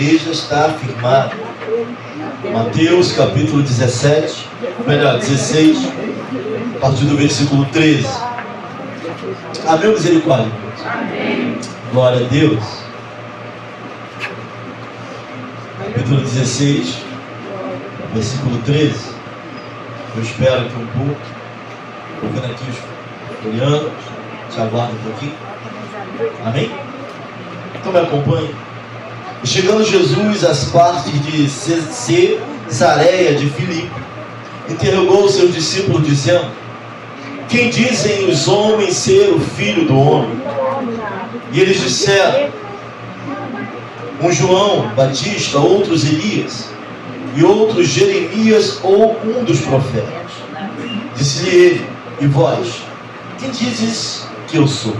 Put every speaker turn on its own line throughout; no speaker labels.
igreja está firmada. Mateus capítulo 16, a partir do versículo 13. Amém, misericórdia? Amém. Glória a Deus. Capítulo 16, versículo 13. Eu espero aqui um pouco. Estou vendo aqui os coreanos. Te aguardo um pouquinho. Amém? Então me acompanhe. E chegando Jesus às partes de Cesareia de Filipe, interrogou os seus discípulos dizendo: quem dizem os homens ser o Filho do Homem? E eles disseram: um João Batista, outros Elias, e outros Jeremias ou um dos profetas. Disse-lhe ele: e vós, quem dizes que eu sou?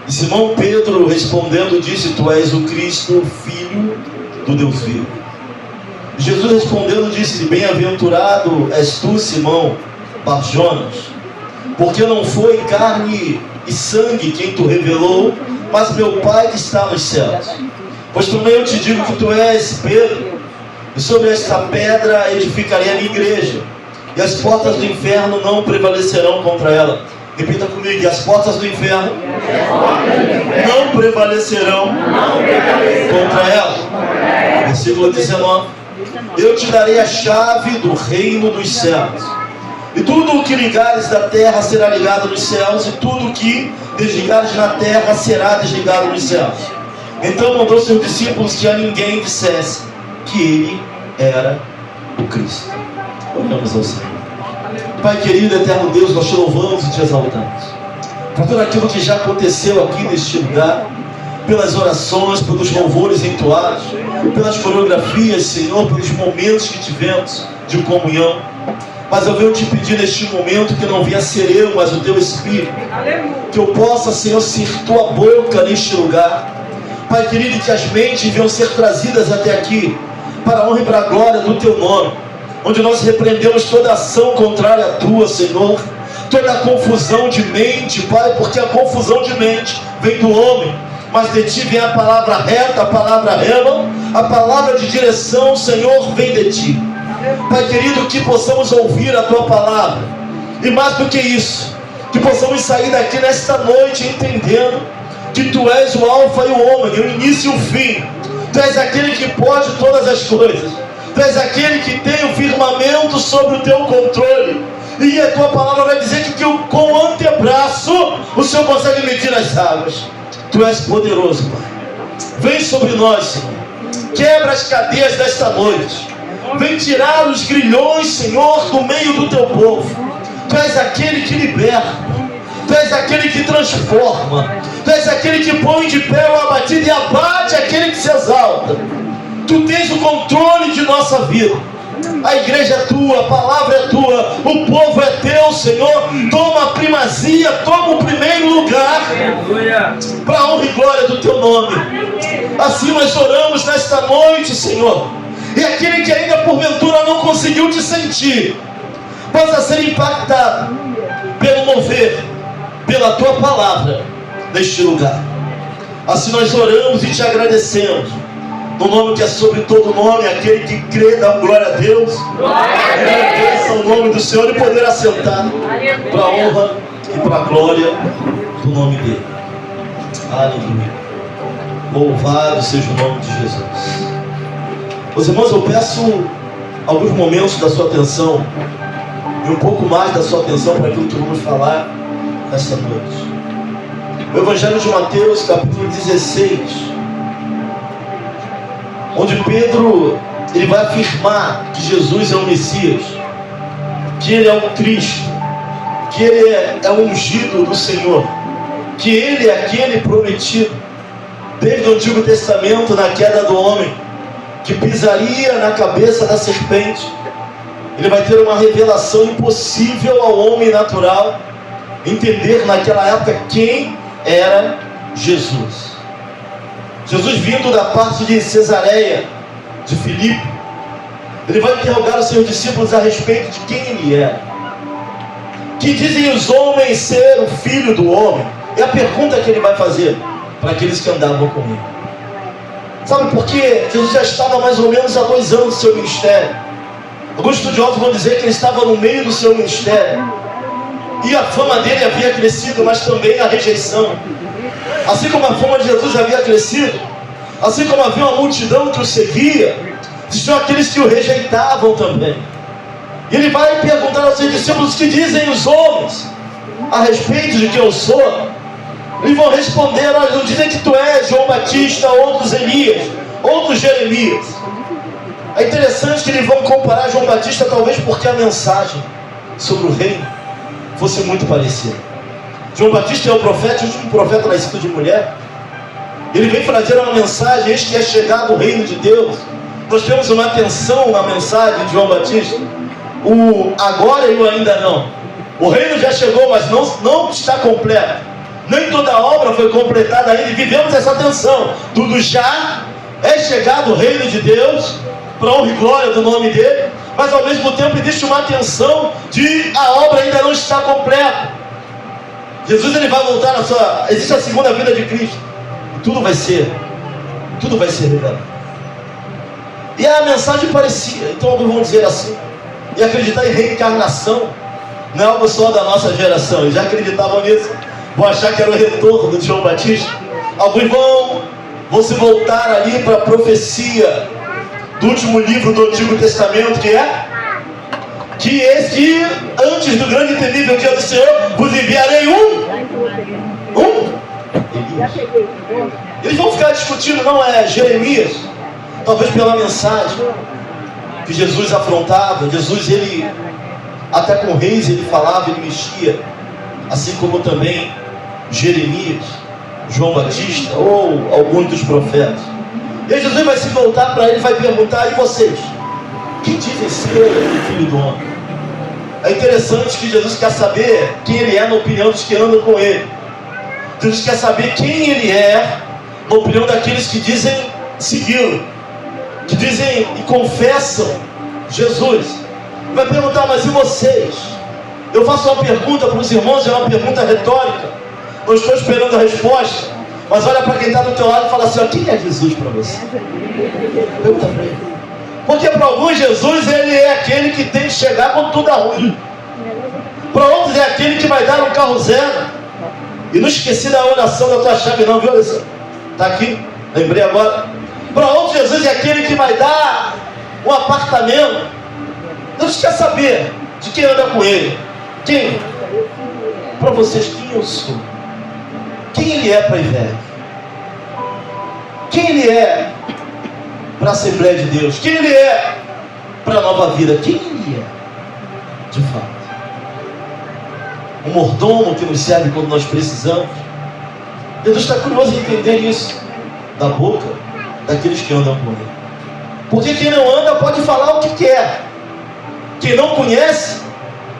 E Simão Pedro respondendo disse: tu és o Cristo, Filho do Deus vivo. E Jesus respondendo disse-lhe: bem-aventurado és tu, Simão Bar-Jonas, porque não foi carne e sangue quem tu revelou, mas meu Pai que está nos céus. Pois também eu te digo que tu és Pedro, e sobre esta pedra edificarei a minha igreja, e as portas do inferno não prevalecerão contra ela. Repita comigo: e as portas do inferno não prevalecerão contra ela. Versículo 19: eu te darei a chave do reino dos céus, e tudo o que ligares da terra será ligado nos céus, e tudo o que desligares na terra será desligado nos céus. Então mandou seus discípulos que a ninguém dissesse que ele era o Cristo. Oramos ao Senhor. Pai querido, eterno Deus, nós te louvamos e te exaltamos por tudo aquilo que já aconteceu aqui neste lugar, pelas orações, pelos louvores entoados, pelas coreografias, Senhor, pelos momentos que tivemos de comunhão. Mas eu venho te pedir neste momento que não venha ser eu, mas o teu Espírito, que eu possa, Senhor, ser tua boca neste lugar. Pai querido, que as mentes venham ser trazidas até aqui para a honra e para a glória do teu nome, onde nós repreendemos toda ação contrária à tua, Senhor, toda a confusão de mente, Pai, porque a confusão de mente vem do homem, mas de ti vem a palavra reta, a palavra rema, a palavra de direção, Senhor, vem de ti. Pai querido, que possamos ouvir a tua palavra, e mais do que isso, que possamos sair daqui nesta noite entendendo que tu és o alfa e o ômega, o início e o fim. Tu és aquele que pode todas as coisas. Tu és aquele que tem o firmamento sobre o teu controle. E a tua palavra vai dizer que com o antebraço o Senhor consegue medir as águas. Tu és poderoso, Pai. Vem sobre nós, Senhor. Quebra as cadeias desta noite. Vem tirar os grilhões, Senhor, do meio do teu povo. Tu és aquele que liberta. Tu és aquele que transforma. Tu és aquele que põe de pé o abatido e abate aquele que se exalta. Tu tens o controle de nossa vida. A igreja é tua, a palavra é tua, o povo é teu, Senhor. Toma a primazia, toma o primeiro lugar, para a honra e glória do teu nome. Assim nós oramos nesta noite, Senhor. E aquele que ainda porventura não conseguiu te sentir, possa ser impactado pelo mover, pela tua palavra neste lugar. Assim nós oramos e te agradecemos, no nome que é sobre todo nome. Aquele que crê, dá glória a Deus. Agradeça o nome do Senhor e poder assentar para a honra e para a glória do nome dele. Aleluia. Louvado seja o nome de Jesus. Meus irmãos, eu peço alguns momentos da sua atenção e um pouco mais da sua atenção para aquilo que vamos falar nesta noite. O Evangelho de Mateus, capítulo 16, onde Pedro ele vai afirmar que Jesus é o Messias, que ele é o Cristo, que ele é o ungido do Senhor, que ele é aquele prometido desde o Antigo Testamento, na queda do homem, que pisaria na cabeça da serpente. Ele vai ter uma revelação impossível ao homem natural entender naquela época quem era Jesus. Jesus, vindo da parte de Cesareia de Filipe, ele vai interrogar os seus discípulos a respeito de quem ele era. Que dizem os homens ser o Filho do Homem? É a pergunta que ele vai fazer para aqueles que andavam com ele. Sabe por quê? Jesus já estava mais ou menos há 2 anos do seu ministério. Alguns estudiosos vão dizer que ele estava no meio do seu ministério. E a fama dele havia crescido, mas também a rejeição. Assim como a fama de Jesus havia crescido, assim como havia uma multidão que o seguia, existiam aqueles que o rejeitavam também. E ele vai perguntar aos seus discípulos: que dizem os homens a respeito de quem eu sou? Eles vão responder: olha, não dizem que tu és João Batista, outros Elias, outros Jeremias. É interessante que eles vão comparar João Batista, talvez porque a mensagem sobre o reino fosse muito parecida. João Batista é o profeta, o último profeta nascido de mulher. Ele vem trazer uma mensagem: eis que é chegado o reino de Deus. Nós temos uma atenção na mensagem de João Batista: o agora e o ainda não. O reino já chegou, mas não está completo. Nem toda a obra foi completada ainda. E vivemos essa tensão do já é chegado o reino de Deus, para honra e glória do nome dele, mas ao mesmo tempo existe uma tensão de a obra ainda não está completa. Jesus, ele vai voltar na sua... Existe a segunda vinda de Cristo, e tudo vai ser revelado. E a mensagem parecia, então alguns vão dizer assim, e acreditar em reencarnação não é algo só da nossa geração. Eles já acreditavam nisso, vão achar que era o retorno de João Batista. Alguns vão se voltar ali para a profecia do último livro do Antigo Testamento, que é que esse, antes do grande e temível dia do Senhor, vos enviarei Elias. Eles vão ficar discutindo, não é Jeremias, talvez pela mensagem que Jesus afrontava. Jesus, ele até com reis ele falava, ele mexia, assim como também Jeremias, João Batista ou alguns dos profetas. E aí Jesus vai se voltar para ele e vai perguntar: e vocês? Quem dizem ser o Filho do Homem? É interessante que Jesus quer saber quem ele é na opinião dos que andam com ele. Jesus quer saber quem ele é na opinião daqueles que dizem segui-lo, que dizem e confessam Jesus. Ele vai perguntar: mas e vocês? Eu faço uma pergunta para os irmãos, é uma pergunta retórica. Não estou esperando a resposta, mas olha para quem está do teu lado e fala assim: ó, quem é Jesus para você? Pergunta para ele. Porque para alguns Jesus, ele é aquele que tem que chegar quando tudo é ruim. Para outros é aquele que vai dar um carro zero. E não esqueci da oração da tua chave não, viu, Alessandro? Está aqui, lembrei agora. Para outros Jesus é aquele que vai dar um apartamento. Deus quer saber de quem anda com ele. Quem? Para vocês, quem eu sou? Quem ele é para a IVEG? Quem ele é para a Assembleia de Deus? Quem ele é para a Nova Vida? Quem ele é, de fato? Um mordomo que nos serve quando nós precisamos. Deus está curioso em entender isso da boca daqueles que andam com ele. Porque quem não anda pode falar o que quer. Quem não conhece,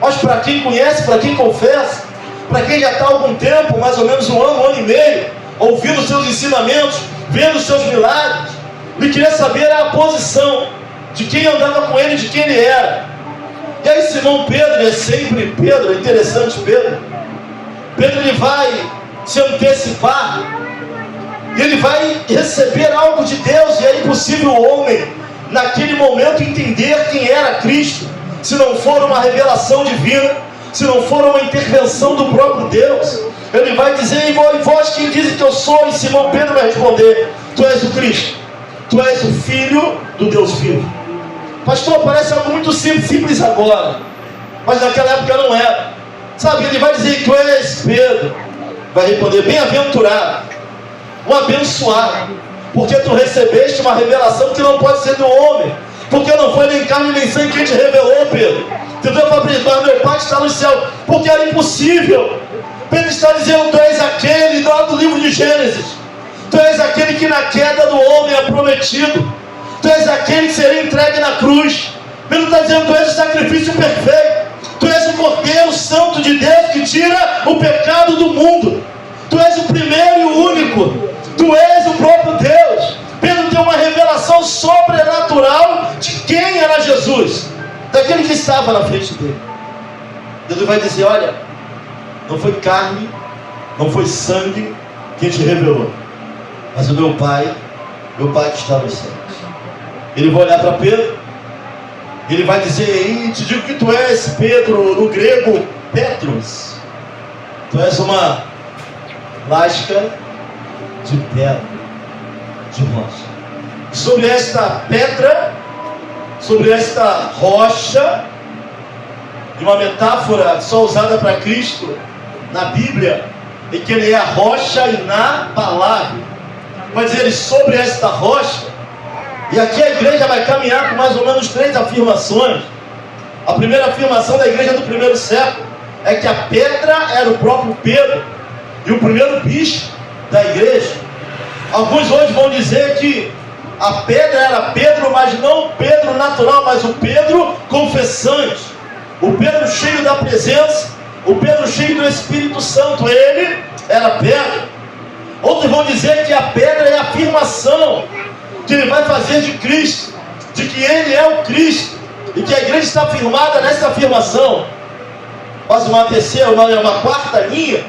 mas para quem conhece, para quem confessa, para quem já está há algum tempo, mais ou menos um ano e meio, ouvindo seus ensinamentos, vendo seus milagres, ele queria saber a posição de quem andava com ele, de quem ele era. E aí Simão Pedro, é sempre Pedro, é interessante Pedro, ele vai se antecipar, e ele vai receber algo de Deus, e é impossível o homem, naquele momento, entender quem era Cristo, se não for uma revelação divina, se não for uma intervenção do próprio Deus. Ele vai dizer: e vós quem dizem que eu sou? E Simão Pedro vai responder: tu és o Cristo, tu és o Filho do Deus vivo. Pastor, parece algo muito simples agora, mas naquela época não era. Sabe, ele vai dizer: tu és Pedro. Vai responder: bem-aventurado, o abençoado, porque tu recebeste uma revelação que não pode ser do homem, porque não foi nem carne nem sangue quem te revelou, Pedro. Entendeu? Mas meu Pai está no céu, porque era impossível. Pedro está dizendo: tu és aquele lá do livro de Gênesis, tu és aquele que na queda do homem é prometido, tu és aquele que seria entregue na cruz. Pedro está dizendo: tu és o sacrifício perfeito, tu és o Cordeiro Santo de Deus que tira o pecado do mundo, tu és o primeiro e o único, tu és o próprio Deus. Pedro tem uma revelação sobrenatural de quem era Jesus, daquele que estava na frente dele. Deus vai dizer: olha, não foi carne, não foi sangue quem te revelou, mas o meu Pai meu Pai que está nos céus. Ele vai olhar para Pedro, ele vai dizer: ei, te digo que tu és Pedro, no grego, Petros. Tu és uma lasca de pedra, de rocha. Sobre esta pedra, sobre esta rocha, de uma metáfora só usada para Cristo na Bíblia, em que Ele é a rocha inabalável. Vai dizer sobre esta rocha. E aqui a igreja vai caminhar com mais ou menos 3 afirmações. A primeira afirmação da igreja do primeiro século é que a pedra era o próprio Pedro e o primeiro bispo da igreja. Alguns hoje vão dizer que a pedra era Pedro, mas não o Pedro natural, mas o Pedro confessante, o Pedro cheio da presença, o Pedro cheio do Espírito Santo. Ele era pedra. Outros vão dizer que a pedra é a afirmação que ele vai fazer de Cristo, de que ele é o Cristo, e que a igreja está firmada nessa afirmação. Mas uma terceira, uma quarta linha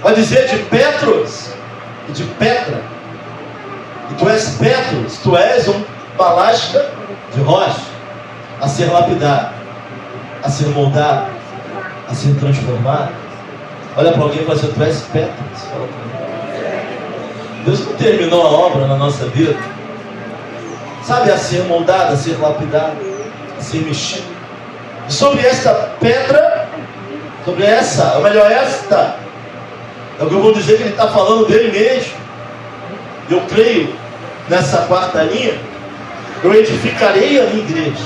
vai dizer de Petros e de Petra. E tu és Petros, tu és uma lasca de rocha, a ser lapidado, a ser moldado, a ser transformado. Olha para alguém e fala assim: tu és Petros. Fala para mim. Deus não terminou a obra na nossa vida, sabe, a ser moldado, a ser lapidado, a ser mexido. E sobre esta pedra, sobre essa, ou melhor, esta, é o que eu vou dizer, que ele está falando dele mesmo. Eu creio nessa quarta linha: eu edificarei a minha igreja.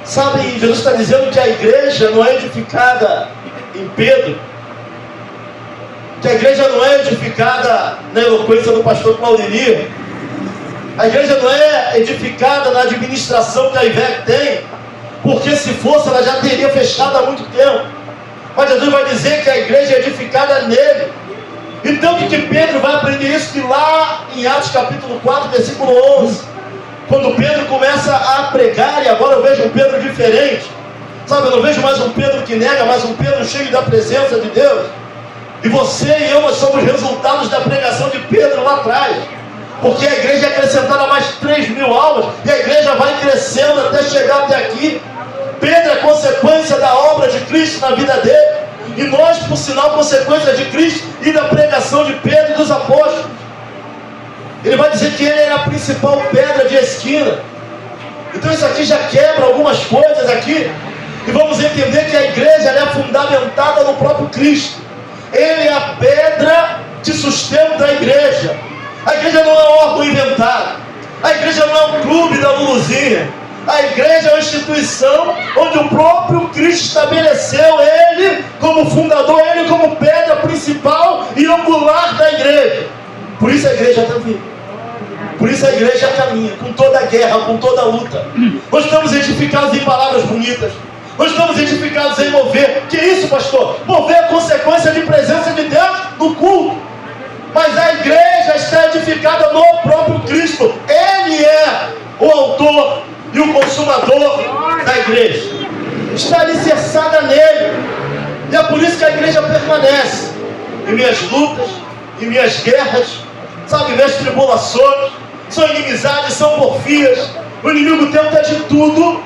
Sabe, Jesus está dizendo que a igreja não é edificada em Pedro, que a igreja não é edificada na eloquência do pastor Claudemir, a igreja não é edificada na administração que a IVEC tem, porque se fosse ela já teria fechado há muito tempo. Mas Jesus vai dizer que a igreja é edificada nele. E tanto que Pedro vai aprender isso, que lá em Atos capítulo 4, versículo 11, quando Pedro começa a pregar, e agora eu vejo um Pedro diferente, sabe, eu não vejo mais um Pedro que nega, mas um Pedro cheio da presença de Deus. E você e eu, nós somos resultados da pregação de Pedro lá atrás, porque a igreja é acrescentada mais 3.000 almas, e a igreja vai crescendo até chegar até aqui. Pedro é consequência da obra de Cristo na vida dele, e nós, por sinal, consequência de Cristo e da pregação de Pedro e dos apóstolos. Ele vai dizer que ele era a principal pedra de esquina. Então isso aqui já quebra algumas coisas aqui, e vamos entender que a igreja ela é fundamentada no próprio Cristo. Ele é a pedra que sustenta a igreja. A igreja não é um órgão inventado, a igreja não é um clube da Luluzinha. A igreja é uma instituição onde o próprio Cristo estabeleceu ele como fundador, ele como pedra principal e angular da igreja. Por isso a igreja está viva, por isso a igreja caminha com toda a guerra, com toda a luta. Nós estamos edificados em palavras bonitas, nós estamos edificados em mover. Que isso, pastor? Mover é consequência de presença de Deus no culto. Mas a igreja está edificada no próprio Cristo. Ele é o autor e o consumador da igreja. Está alicerçada nele. E é por isso que a igreja permanece em minhas lutas, em minhas guerras, sabe, minhas tribulações. São inimizades, são porfias. O inimigo tenta de tudo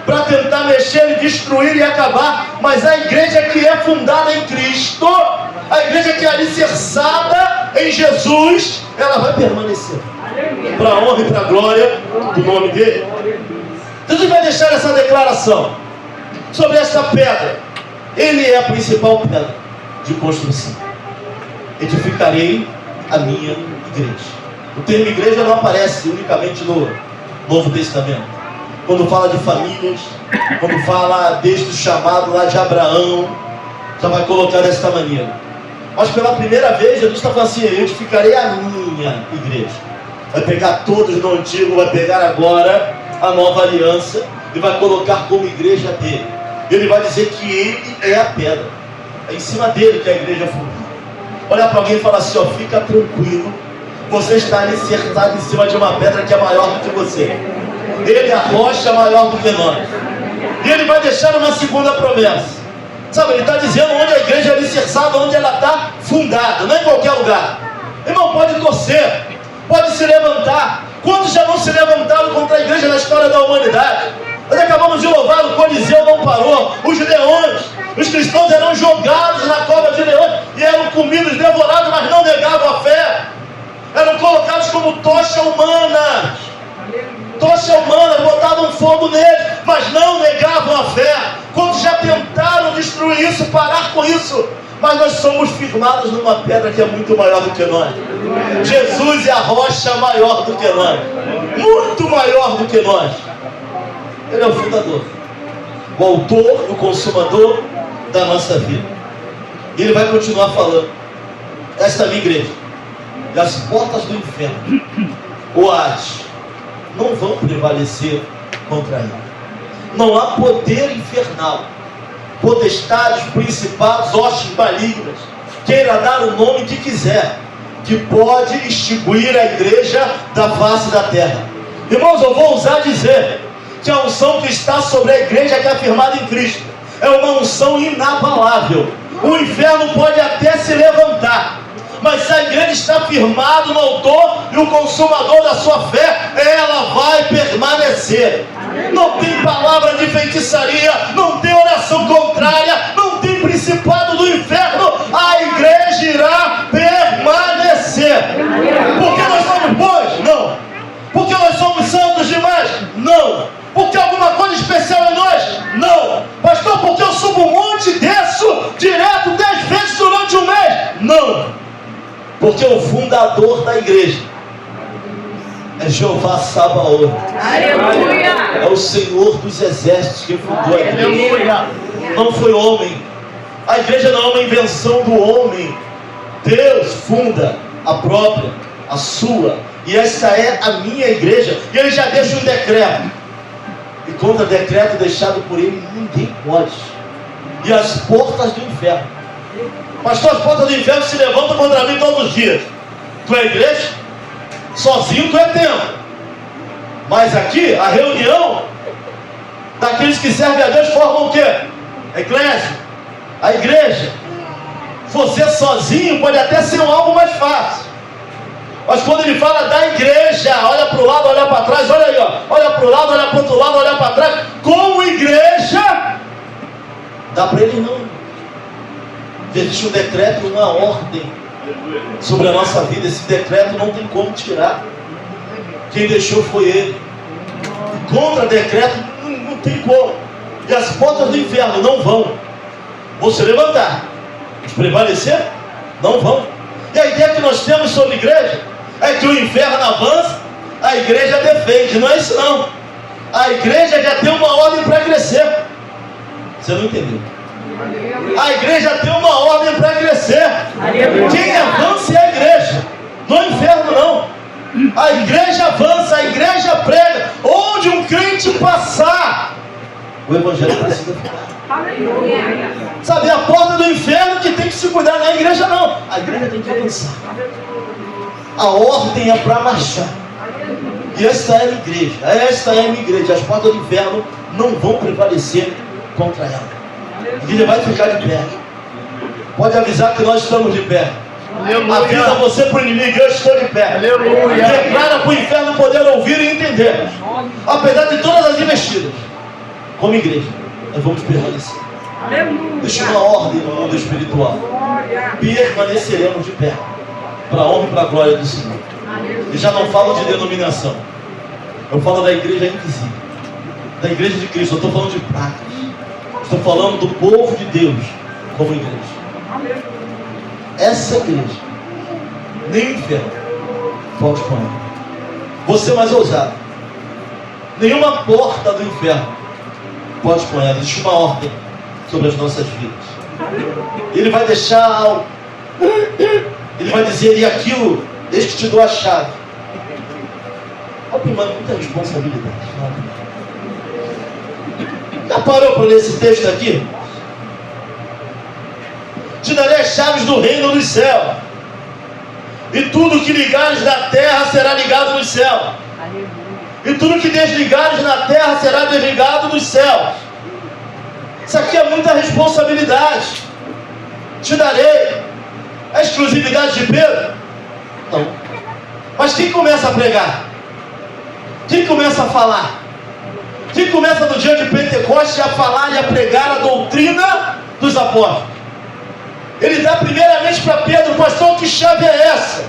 para tentar mexer e destruir e acabar. Mas a igreja que é fundada em Cristo, a igreja que é alicerçada em Jesus, ela vai permanecer para a honra e para a glória do nome dele. Jesus vai deixar essa declaração sobre essa pedra. Ele é a principal pedra de construção. Edificarei a minha igreja. O termo igreja não aparece unicamente no Novo Testamento. Quando fala de famílias, quando fala desde o chamado lá de Abraão, já vai colocar desta maneira. Mas pela primeira vez, Jesus está falando assim: eu edificarei a minha igreja. Vai pegar todos no antigo, vai pegar agora a nova aliança e vai colocar como igreja dele. Ele vai dizer que ele é a pedra. É em cima dele que a igreja é fundada. Olha para alguém e fala assim: ó, fica tranquilo, você está alicerçado em cima de uma pedra que é maior do que você. Ele é a rocha maior do que nós. E ele vai deixar uma segunda promessa. Sabe, ele está dizendo onde a igreja é alicerçada, onde ela está fundada, não é em qualquer lugar. Irmão, pode torcer, pode se levantar. Quantos já não se levantaram contra a igreja na história da humanidade? Nós acabamos de louvar, o Coliseu não parou, os leões, os cristãos eram jogados na cova de leões e eram comidos, devorados, mas não negavam a fé. Eram colocados como tocha humana, botavam fogo neles, mas não negavam a fé. Quantos já tentaram destruir isso, parar com isso? Mas nós somos firmados numa pedra que é muito maior do que nós. Jesus é a rocha maior do que nós, muito maior do que nós. Ele é o fundador, o autor e o consumador da nossa vida. E ele vai continuar falando: esta é a minha igreja, e as portas do inferno, o Hades, não vão prevalecer contra ela. Não há poder infernal, potestades, principados, hostes malignas, queira dar o nome que quiser, que pode extinguir a igreja da face da terra. Irmãos, eu vou ousar dizer que a unção que está sobre a igreja que é afirmada em Cristo é uma unção inabalável. O inferno pode até se levantar, mas se a igreja está firmada no autor e o consumador da sua fé, ela vai permanecer. Não tem palavra de feitiçaria, não tem oração contrária, não tem principado do inferno. A igreja irá permanecer. Porque nós somos bons? Não. Porque nós somos santos demais? Não. Porque alguma coisa especial em nós? Não. Pastor, porque eu subo um monte e desço direto 10 vezes durante um mês? Não. Porque o fundador da igreja é Jeová Sabaoth. Aleluia! É o Senhor dos exércitos que fundou a igreja. Aleluia! Não foi homem. A igreja não é uma invenção do homem. Deus funda a própria, a sua. E esta é a minha igreja. E ele já deixa um decreto. E contra decreto deixado por ele, ninguém pode. E as portas do inferno. Pastor, as portas do inferno se levantam contra mim todos os dias. Tu é igreja? Sozinho tu é templo. Mas aqui, a reunião daqueles que servem a Deus formam o quê? A eclésia, a igreja. Você sozinho pode até ser algo mais fácil. Mas quando ele fala da igreja, olha para o lado, olha para trás, olha aí, ó. Olha para o lado, olha para o outro lado, olha para trás. Como igreja, dá para ele não. Existe um decreto, uma ordem sobre a nossa vida. Esse decreto não tem como tirar. Quem deixou foi ele. E contra decreto não tem como. E as portas do inferno não vão se levantar. Mas prevalecer? Não vão. E a ideia que nós temos sobre a igreja é que o inferno avança, a igreja defende. Não é isso não. A igreja já tem uma ordem para crescer. Você não entendeu? A igreja tem uma ordem para crescer. Quem avança é a igreja, não é o inferno não. A igreja avança, a igreja prega. Onde um crente passar, o evangelho precisa ficar. Sabe, a porta do inferno que tem que se cuidar, não é a igreja não. A igreja tem que avançar. A ordem é para marchar. E esta é a igreja, esta é a minha igreja. As portas do inferno não vão prevalecer contra ela. A igreja vai ficar de pé. Pode avisar que nós estamos de pé. Aleluia. Avisa você para o inimigo: eu estou de pé. Aleluia. Declara para o inferno poder ouvir e entender. Apesar de todas as investidas, como igreja, nós vamos permanecer. Aleluia. Deixa uma ordem no mundo espiritual. Permaneceremos de pé, para a honra e para a glória do Senhor. E já não falo de denominação, eu falo da igreja invisível, da igreja de Cristo. Eu estou falando de práticas. Estou falando do povo de Deus como igreja. Essa igreja, nem o inferno pode com ela. Vou ser mais ousado. Nenhuma porta do inferno pode com ela. Existe uma ordem sobre as nossas vidas. Ele vai deixar algo. Ele vai dizer: e aquilo, eis que te dou a chave. Olha, mano, muita responsabilidade. Já parou para ler esse texto aqui? Te darei as chaves do reino dos céus, e tudo que ligares na terra será ligado nos céus, e tudo que desligares na terra será desligado nos céus. Isso aqui é muita responsabilidade. Te darei. A exclusividade de Pedro? Não. Mas quem começa a pregar? Quem começa a falar? Quem começa no dia de Pentecostes a falar e a pregar a doutrina dos apóstolos? Ele dá primeiramente para Pedro: pastor, que chave é essa?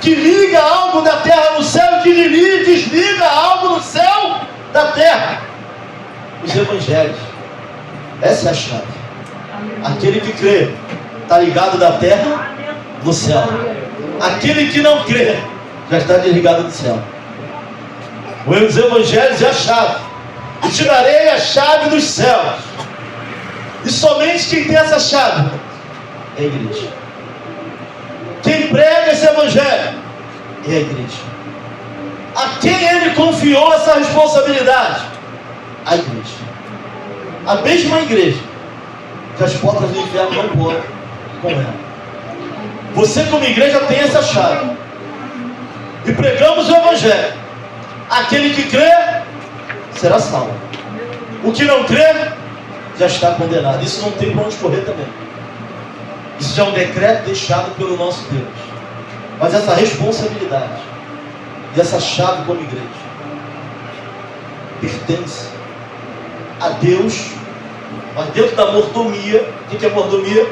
Que liga algo da terra no céu e que desliga algo no céu da terra. Os evangelhos. Essa é a chave. Aquele que crê está ligado da terra no céu. Aquele que não crê já está desligado do céu. Os evangelhos é a chave. E te darei a chave dos céus. E somente quem tem essa chave é a igreja. Quem prega esse evangelho é a igreja. A quem ele confiou essa responsabilidade? A igreja. A mesma igreja que as portas do inferno não podem com ela. Você como igreja tem essa chave. E pregamos o evangelho. Aquele que crê será salvo. O que não crê já está condenado. Isso não tem para onde correr também. Isso já é um decreto deixado pelo nosso Deus. Mas essa responsabilidade e essa chave como igreja pertence a Deus, mas dentro da mordomia. O que é mordomia?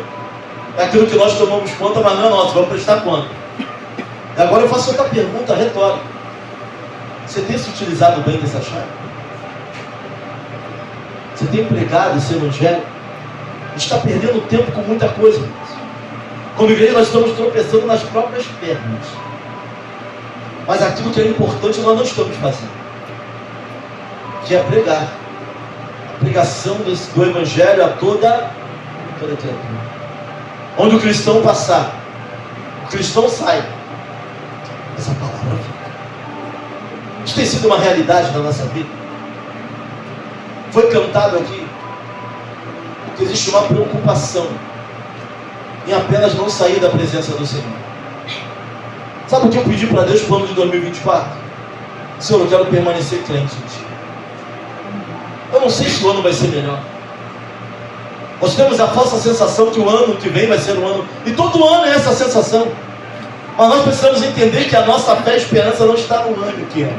É aquilo que nós tomamos conta, mas não é nosso, vamos prestar conta. E agora eu faço outra pergunta retórica: você tem se utilizado bem dessa chave? Você tem pregado esse evangelho? A gente está perdendo tempo com muita coisa. Como igreja nós estamos tropeçando nas próprias pernas. Mas aquilo que é importante nós não estamos fazendo, que é pregar. A pregação do evangelho a toda criatura. Onde o cristão passar, o cristão sai, essa palavra fica. Isso tem sido uma realidade na nossa vida. Foi cantado aqui que existe uma preocupação em apenas não sair da presença do Senhor. Sabe o que eu pedi para Deus para o ano de 2024? Senhor, eu quero permanecer crente em Ti. Eu não sei se o ano vai ser melhor. Nós temos a falsa sensação que o ano que vem vai ser um ano, e todo ano é essa sensação. Mas nós precisamos entender que a nossa fé e esperança não está no ano que é.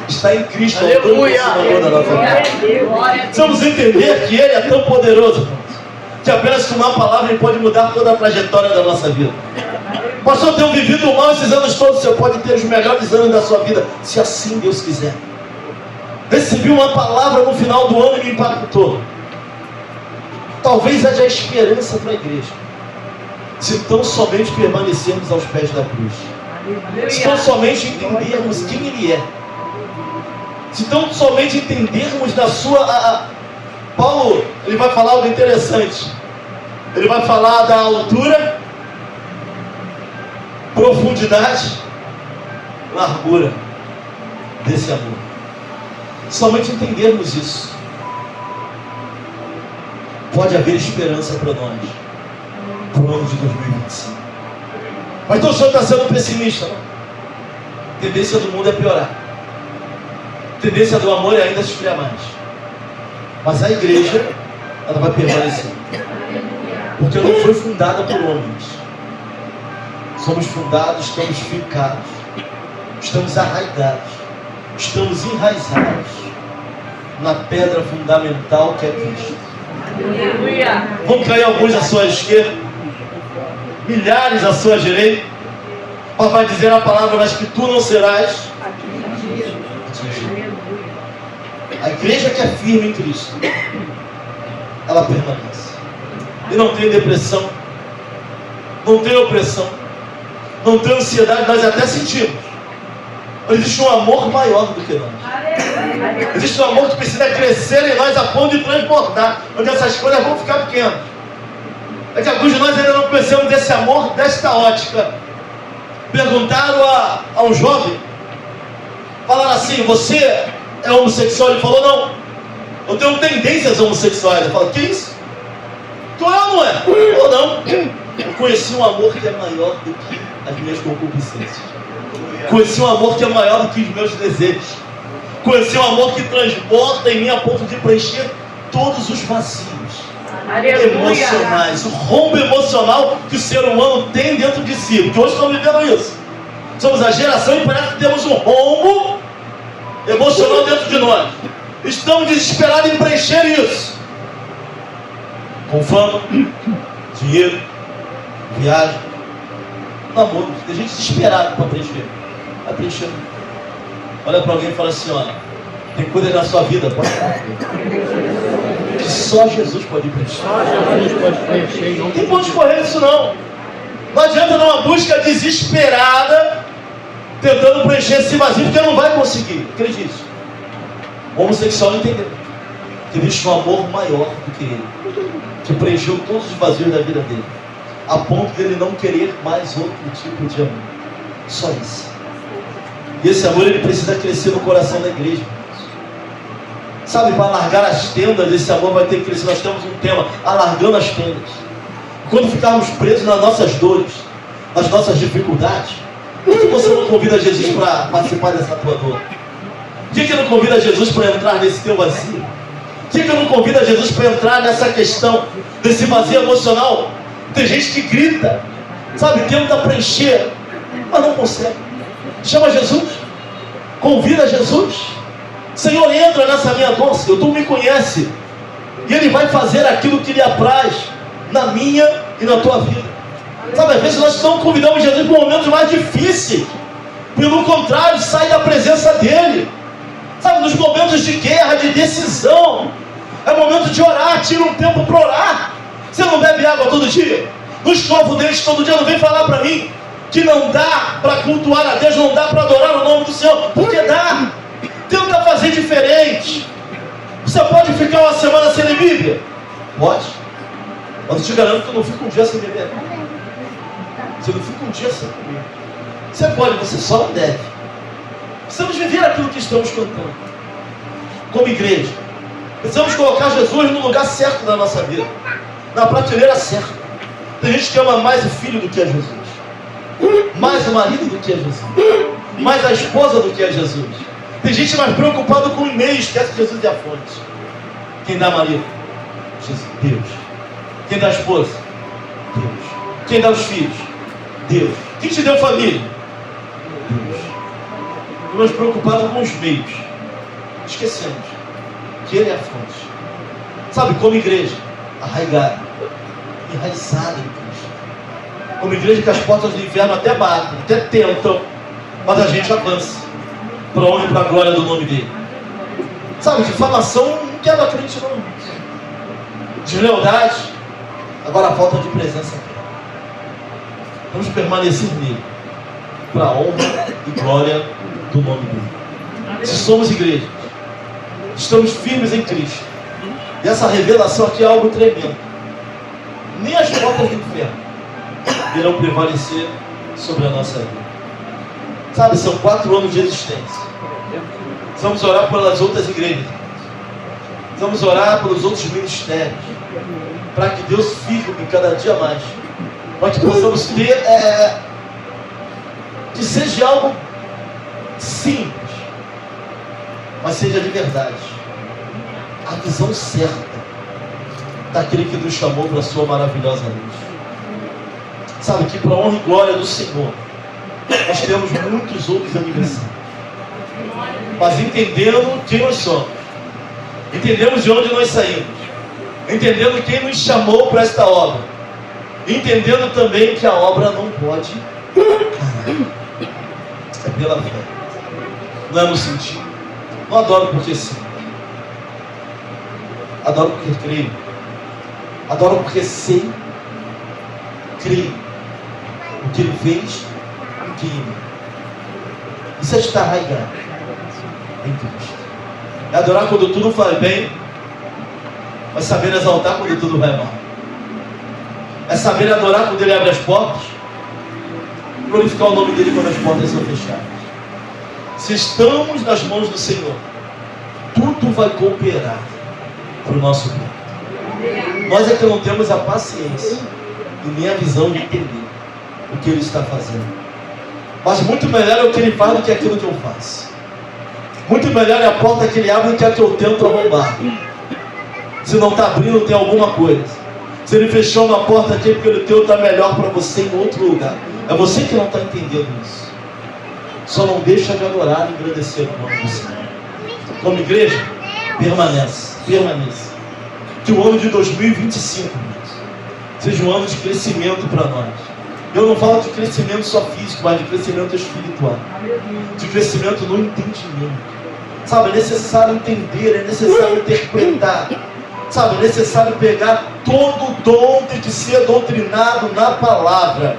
Está em Cristo, o autor e consumador da nossa vida. Precisamos entender que Ele é tão poderoso, que apenas com uma palavra Ele pode mudar toda a trajetória da nossa vida. Pastor, eu tenho vivido mal esses anos todos. Você pode ter os melhores anos da sua vida, se assim Deus quiser. Recebi uma palavra no final do ano e me impactou. Talvez haja esperança para a igreja, se tão somente permanecermos aos pés da cruz. Se tão somente entendermos quem Ele é. Se tão somente entendermos da sua... Paulo, ele vai falar algo interessante. Ele vai falar da altura, profundidade, largura desse amor. Somente entendermos isso, pode haver esperança para nós, para o ano de 2025. Mas então o senhor está sendo pessimista, não? A tendência do mundo é piorar. A tendência do amor é ainda se esfriar mais. Mas a igreja, ela vai permanecer. Porque ela não foi fundada por homens. Somos fundados, estamos fincados, estamos arraigados, estamos enraizados na pedra fundamental que é Cristo. Aleluia. Vão cair alguns à sua esquerda, milhares à sua direita, mas vai dizer a palavra: mas que tu não serás atingido. A igreja que é firme em Cristo, ela permanece. E não tem depressão, não tem opressão, não tem ansiedade. Nós até sentimos, mas existe um amor maior do que nós. Existe um amor que precisa crescer em nós a ponto de transbordar, onde essas coisas vão ficar pequenas. É que alguns de nós ainda não conhecemos desse amor, desta ótica. Perguntaram a um jovem, falaram assim: você é homossexual? Ele falou: não, eu tenho tendências homossexuais. Eu falo: que isso? Tu é ou não é? Ele falou: não, eu conheci um amor que é maior do que as minhas concupiscências. Conheci um amor que é maior do que os meus desejos. Conheci um amor que transborda em mim a ponto de preencher todos os vazios emocionais, o rombo emocional que o ser humano tem dentro de si, porque hoje estão vivendo isso. Somos a geração e parece que temos um rombo emocional dentro de nós. Estamos desesperados em preencher isso. Com fama, dinheiro, viagem, namoro. Tem gente desesperada para preencher. Vai preencher. Olha para alguém e fala assim, olha, tem coisa na sua vida, pode falar. Que só Jesus pode preencher.
Só Jesus pode preencher.
Não tem como escorrer isso não. Não adianta dar uma busca desesperada tentando preencher esse vazio, porque não vai conseguir. Acredite. O homossexual não entendeu que existe um amor maior do que ele, que preencheu todos os vazios da vida dele, a ponto de ele não querer mais outro tipo de amor. Só isso. E esse amor ele precisa crescer no coração da igreja. Sabe, para largar as tendas, esse amor vai ter que crescer. Nós temos um tema, alargando as tendas. Quando ficarmos presos nas nossas dores, nas nossas dificuldades, por que você não convida Jesus para participar dessa tua dor? Por que não convida Jesus para entrar nesse teu vazio? Por que não convida Jesus para entrar nessa questão, desse vazio emocional? Tem gente que grita, sabe, tenta preencher, mas não consegue. Chama Jesus, convida Jesus. Senhor, entra nessa minha dor, Senhor, tu me conhece, e Ele vai fazer aquilo que lhe apraz na minha e na tua vida. Sabe, às vezes nós não convidamos Jesus para momentos mais difíceis. Pelo contrário, sai da presença dEle. Sabe, nos momentos de guerra, de decisão, é momento de orar, tira um tempo para orar. Você não bebe água todo dia? Não escova o dente todo dia, não vem falar para mim que não dá para cultuar a Deus, não dá para adorar o nome do Senhor, porque dá. Tenta fazer diferente. Você pode ficar uma semana sem ler Bíblia? Pode. Mas eu te garanto que eu não fico um dia sem beber. Você não fica um dia sem comer. Você pode, você só não deve. Precisamos viver aquilo que estamos cantando. Como igreja. Precisamos colocar Jesus no lugar certo da nossa vida. Na prateleira certa. Tem gente que ama mais o filho do que a Jesus. Mais o marido do que a Jesus. Mais a esposa do que a Jesus. Tem gente mais preocupada com o e-mail, esquece que Jesus é a fonte. Quem dá marido? Jesus, Deus. Quem dá esposa? Deus. Quem dá os filhos? Deus. Quem te deu família? Deus. Estamos preocupados com os meios. Esquecemos que Ele é a fonte. Sabe, como igreja, arraigada, enraizada em Cristo. Como igreja que as portas do inferno até batem, até tentam, mas a gente avança. Para a honra e para a glória do nome dele. Sabe, difamação não quebra crente não. Deslealdade, agora a falta de presença aqui. Vamos permanecer nele, para a honra e glória do nome dele. Se somos igreja, estamos firmes em Cristo. E essa revelação aqui é algo tremendo. Nem as portas do inferno irão prevalecer sobre a nossa vida. Sabe, são 4 anos de existência. Vamos orar pelas outras igrejas. Vamos orar pelos outros ministérios. Para que Deus firme cada dia mais. Para que possamos ter que seja algo simples, mas seja de verdade. A visão certa daquele que nos chamou para a sua maravilhosa luz. Sabe que para a honra e glória do Senhor, nós temos muitos outros aniversários. Mas entendendo quem nós somos, entendemos de onde nós saímos, entendendo quem nos chamou para esta obra, entendendo também que a obra não pode parar. É pela fé. Não é no sentido. Não adoro porque sim. Adoro porque creio. Adoro porque sei. Creio. O que Ele fez em quem. Isso é estar arraigado em Cristo. É adorar quando tudo vai bem, mas saber exaltar quando tudo vai mal. É saber adorar quando Ele abre as portas, glorificar o nome dEle quando as portas são fechadas. Se estamos nas mãos do Senhor, tudo vai cooperar para o nosso bem. Nós é que não temos a paciência e nem a visão de entender o que Ele está fazendo. Mas muito melhor é o que Ele faz do que aquilo que eu faço. Muito melhor é a porta que Ele abre do que a que eu tento arrombar. Se não está abrindo, tem alguma coisa. Se Ele fechou uma porta aqui, porque o teu está melhor para você em outro lugar. É você que não está entendendo isso. Só não deixa de adorar e agradecer o nome do Senhor. Como igreja, permaneça. Que o ano de 2025, irmãos, seja um ano de crescimento para nós. Eu não falo de crescimento só físico, mas de crescimento espiritual. De crescimento no entendimento. Sabe, é necessário entender, é necessário interpretar. Sabe, é necessário pegar todo o dom, tem que ser doutrinado na palavra.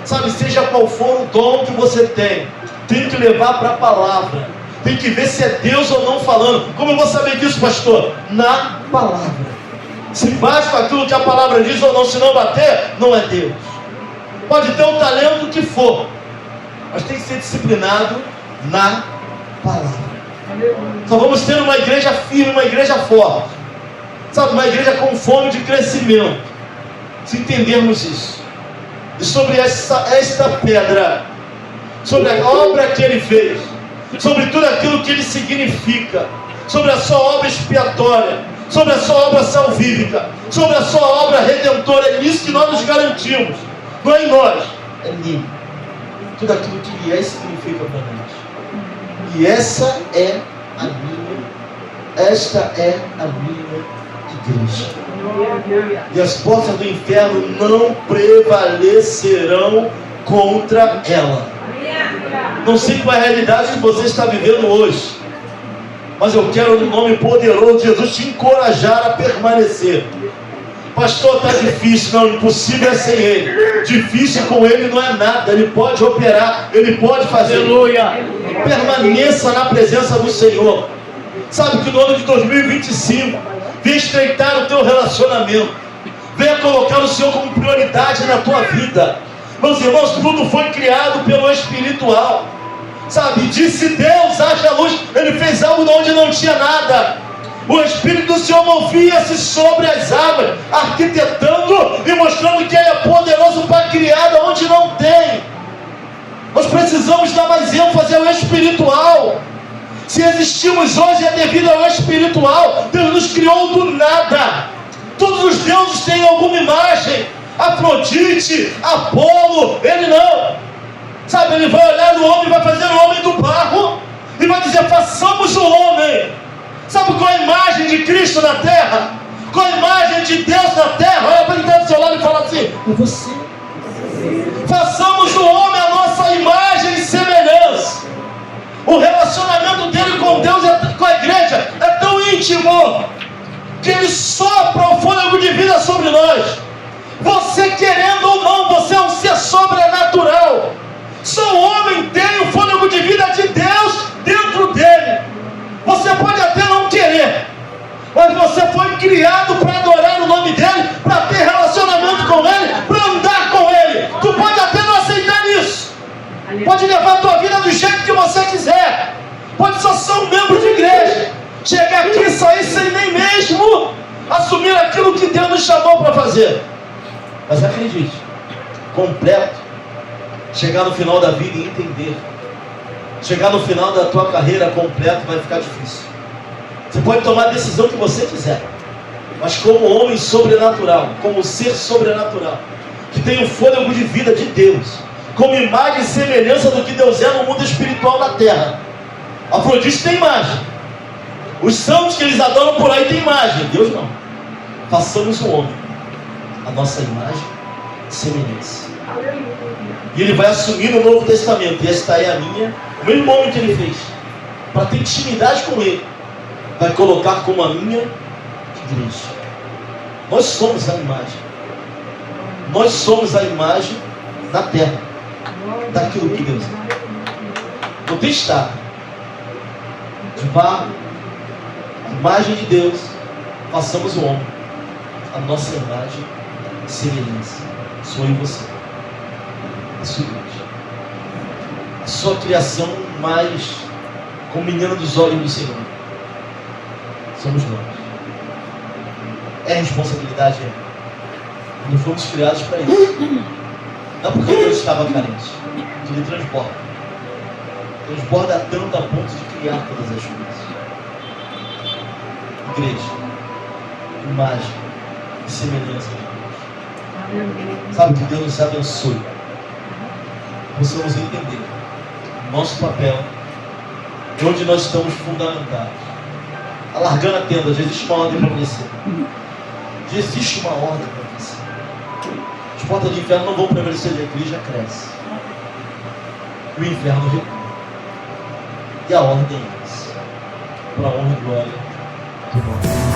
Sabe, seja qual for o dom que você tem que levar para a palavra. Tem que ver se é Deus ou não falando. Como eu vou saber disso, pastor? Na palavra. Se bate com aquilo que a palavra diz ou não, se não bater, não é Deus. Pode ter o talento que for, mas tem que ser disciplinado na palavra. Só vamos ter uma igreja firme, uma igreja forte. Sabe, uma igreja com fome de crescimento. Se entendermos isso. E sobre esta pedra, sobre a obra que Ele fez, sobre tudo aquilo que Ele significa, sobre a sua obra expiatória, sobre a sua obra salvífica, sobre a sua obra redentora, é nisso que nós nos garantimos. Não é em nós, é nele. Tudo aquilo que Ele é e significa para nós. E esta é a minha igreja. E as portas do inferno não prevalecerão contra ela. Não sei qual é a realidade que você está vivendo hoje, mas eu quero, no nome poderoso de Jesus, te encorajar a permanecer. Pastor, está difícil. Não, impossível é sem Ele. Difícil com Ele não é nada. Ele pode operar, Ele pode fazer.
Aleluia.
Permaneça na presença do Senhor. Sabe que no ano de 2025 venha estreitar o teu relacionamento, venha colocar o Senhor como prioridade na tua vida. Meus irmãos, tudo foi criado pelo espiritual. Sabe, disse Deus, haja luz. Ele fez algo onde não tinha nada. O Espírito do Senhor movia-se sobre as águas, arquitetando e mostrando que Ele é poderoso para criar onde não tem. Nós precisamos dar mais ênfase ao espiritual. Se existimos hoje é devido ao espiritual. Deus nos criou do nada. Todos os deuses têm alguma imagem. Afrodite, Apolo, Ele não. Sabe, Ele vai olhar no homem, vai fazer o homem do barro e vai dizer, façamos o homem. Sabe qual é a imagem de Cristo na terra? Qual é a imagem de Deus na terra? Olha para ele estar do seu lado e fala assim, é você. Façamos o homem a nossa imagem e semelhança. O relacionamento dele com Deus, com a igreja, é tão íntimo que Ele sopra o fôlego de vida sobre nós. Você querendo ou não, você é um ser sobrenatural. Só o homem tem o fôlego de vida de Deus dentro dele. Você pode até não querer, mas você foi criado para adorar o nome dele, para ter relacionamento com ele, para andar com ele. Tu pode até não aceitar isso. Pode levar a tua vida do jeito que você quiser. Pode só ser um membro de igreja, chegar aqui e sair sem nem mesmo assumir aquilo que Deus nos chamou para fazer. Mas acredite, completo, chegar no final da vida e entender. Chegar no final da tua carreira completo vai ficar difícil. Você pode tomar a decisão que você quiser, mas como homem sobrenatural, como ser sobrenatural, que tem o fôlego de vida de Deus, como imagem e semelhança do que Deus é no mundo espiritual da terra. Afrodite tem imagem. Os santos que eles adoram por aí tem imagem. Deus não. Façamos o homem a nossa imagem e semelhança. E Ele vai assumir no Novo Testamento. E esta é a minha, o mesmo homem que Ele fez, para ter intimidade com Ele, vai colocar como a minha igreja. Nós somos a imagem. Nós somos a imagem da terra, daquilo que Deus é. Não tem estado de barro, a imagem de Deus. Façamos o homem a nossa imagem e semelhança. Sou eu e você, a sua igreja, a sua criação mais como menina dos olhos do Senhor. Somos nós. É responsabilidade, é. Não fomos criados para isso. Não porque Deus estava carente, que Ele transborda. Transborda tanto a ponto de criar todas as coisas. Igreja, imagem e semelhança de Deus. Sabe, que Deus nos abençoe. Possamos entender nosso papel, onde nós estamos fundamentados. Alargando a tenda, já existe uma ordem para você. Já existe uma ordem para você. As portas do inferno não vão prevalecer, a igreja cresce. E o inferno recua. E a ordem é essa. Para a honra e glória do nome.